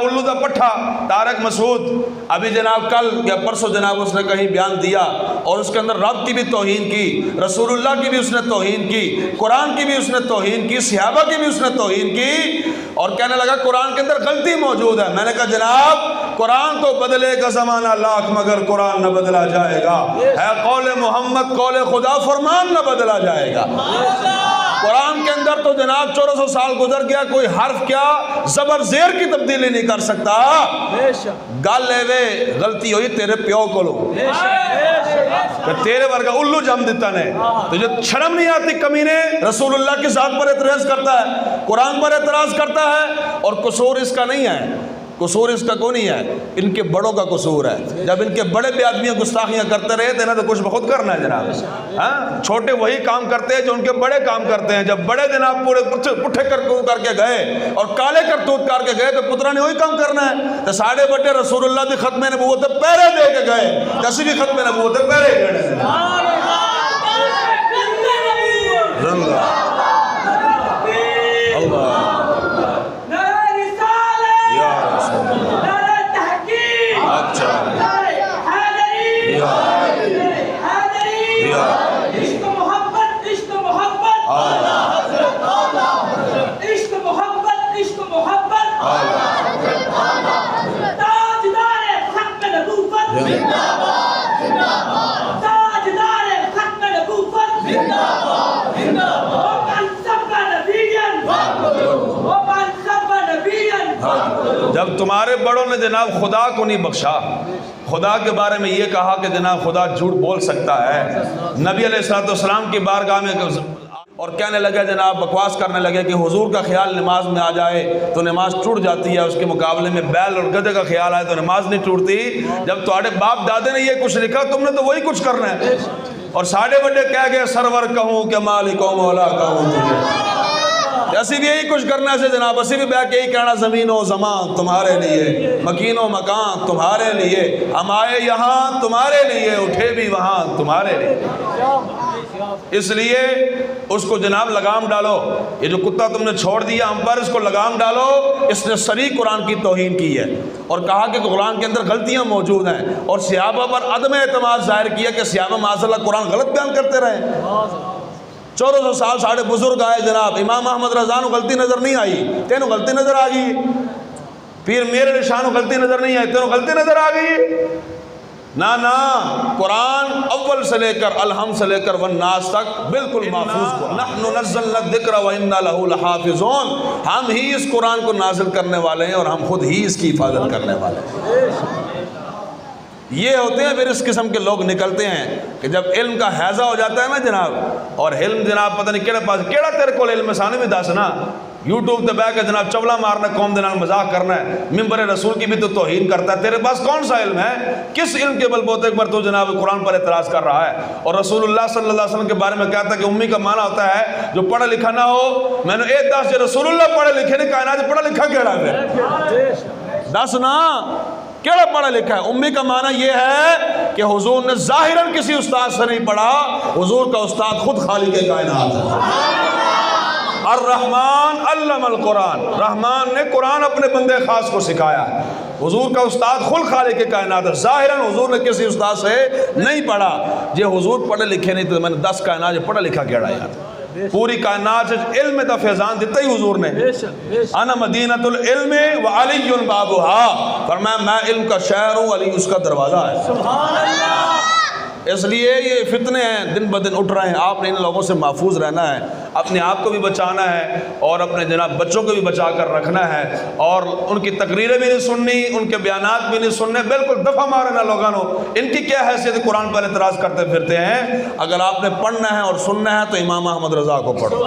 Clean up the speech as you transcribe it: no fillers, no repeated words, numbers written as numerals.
उल्लू दा पट्ठा तारक मसूद अभी जनाब कल या परसों जनाब उसने कहीं बयान दिया और उसके अंदर रब की भी तौहीन की, रसूलुल्लाह की भी उसने तौहीन की, कुरान की भी उसने तौहीन की, सहाबा की भी उसने तौहीन की और कहने लगा कुरान के अंदर गलती मौजूद है। मैंने कहा जनाब कुरान तो बदलेगा ज़माना लाख मगर कुरान न बदला जाएगा। है कौले मोहम्मद कौले खुदा, फरमान न बदला जाएगा। कुरान के अंदर तो जनाब 1400 साल गुजर गया, कोई हर्फ क्या जबर जेर की तब्दीली नहीं कर सकता। गल वे गलती हुई तेरे प्यो को लो, तेरे वर्गा उल्लू जम दिता ने, तुझे शर्म नहीं आती कमीने? रसूलुल्लाह की जात पर एतराज करता है, कुरान पर एतराज करता है और कसूर इसका नहीं है। कसूर इसका कौन नहीं है, इनके बड़ों का कसूर है। जब इनके बड़े भी आदमी गुस्ताखियां करते रहे थे ना तो कुछ बहुत करना है जनाब। हाँ, छोटे वही काम करते हैं जो उनके बड़े काम करते हैं। जब बड़े जनाब पूरे पुट्ठे करके गए और काले करतूत करके गए तो पुत्रा ने वही काम करना है। तो साढ़े बड़े रसूलुल्लाह भी खत्म नबूवत पहरे दे के गए, दसी भी खत्म नबूवत पहरे गए। जब तुम्हारे बड़ों ने जनाब खुदा को नहीं बख्शा, खुदा के बारे में ये कहा कि जनाब खुदा झूठ बोल सकता है, नबी अलैहिस्सलाम की बारगाह में और कहने लगे जनाब बकवास करने लगे कि हुजूर का ख्याल नमाज में आ जाए तो नमाज टूट जाती है, उसके मुकाबले में बैल और गधे का ख्याल आए तो नमाज नहीं टूटती। जब तुम्हारे बाप दादे ने ये कुछ लिखा तुमने तो वही कुछ करना है। और साढ़े बड़े कह गए सरवर कहूँ कि मालिक मौला कहूँ तुझे, असी भी यही कुछ करना से जनाब, असी भी बैठ के यही कहना ज़मीन व ज़मान तुम्हारे लिए, मकीन व मकान तुम्हारे लिए, हम आए यहाँ तुम्हारे लिए, उठे भी वहाँ तुम्हारे लिए। इसलिए उसको जनाब लगाम डालो, ये जो कुत्ता तुमने छोड़ दिया हम पर, इसको लगाम डालो। इसने सरी कुरान की तौहीन की है और कहा कि कुरान के अंदर गलतियाँ मौजूद हैं और सहाबा पर अदम एतमाद ज़ाहिर किया कि सहाबा माज़अल्लाह कुरान गलत बयान करते रहे। 1400 साल साढ़े बुजुर्ग आए जनाब, इमाम अहमद रज़ा को गलती नज़र नहीं आई, तेनों गलती नज़र आ गई। पीर मेरे निशान को गलती नज़र नहीं आई, तेनों गलती नज़र आ गई। ना ना, कुरान अव्वल से लेकर अलहम से लेकर वन्नास तक बिल्कुल महफूज। नहनु नज़्ज़लना ज़िक्र व इन्ना लहू लहाफ़िज़ून, हम ही इस कुरान को नाजिल करने वाले हैं और हम खुद ही इसकी हिफाजत करने वाले हैं। ये होते हैं फिर इस किस्म के लोग निकलते हैं कि जब इल्म का हैजा हो जाता है ना जनाब, और इल्म जनाब पता नहीं केड़ा पास केड़ा तेरे को इल्म साने भी दस ना, यूट्यूब ते बह के जनाब चवला मारना, कौम दे नाल मजाक करना है, मिंबर रसूल की भी तो तौहीन करता है। तेरे पास कौन सा इल्म है? किस इल्म के बलबूते पर तू जनाब कुरान पर एतराज कर रहा है? और रसूलुल्लाह सल्लल्लाहु अलैहि वसल्लम के बारे में कहता है कि उम्मी का माना होता है जो पढ़ा लिखा ना हो। मैंने एक दस जो रसूलुल्लाह पढ़े लिखे ने कायनात पढ़ा लिखा केड़ा फिर दस ना, केड़ा पढ़ा लिखा है? उम्मी का माना यह है कि हुजूर ने जाहिरन किसी उस्ताद से नहीं पढ़ा, हुजूर का उस्ताद खुद खालिक कायनात है। अर्रहमान अल्लमल कुरान, रहमान ने कुरान अपने बंदे खास को सिखाया है। हुजूर का उस्ताद खुद खालिक कायनात है। जाहिरन हुजूर ने किसी उस्ताद से नहीं पढ़ा। जे हुजूर पढ़े लिखे नहीं तो मैंने 10 कायनात जो पढ़ा लिखा केड़ा यार, पूरी कायनात इल्म दा फैजान दिता ही हुजूर ने। अना मदीनतुल इल्म व अलीयुन बाबुहा, फरमाया मैं इल्म का शहर हूँ, अली उसका दरवाज़ा है। सुभान अल्लाह। इसलिए ये फितने हैं दिन ब दिन उठ रहे हैं। आपने इन लोगों से महफूज रहना है, अपने आप को भी बचाना है और अपने जनाब बच्चों को भी बचा कर रखना है। और उनकी तकरीरें भी नहीं सुननी, उनके बयानात भी नहीं सुनने, बिल्कुल दफ़ा मारे ना लोगानो। इनकी क्या हैसियत कुरान पर एतराज़ करते फिरते हैं। अगर आपने पढ़ना है और सुनना है तो इमाम अहमद रज़ा को पढ़ो।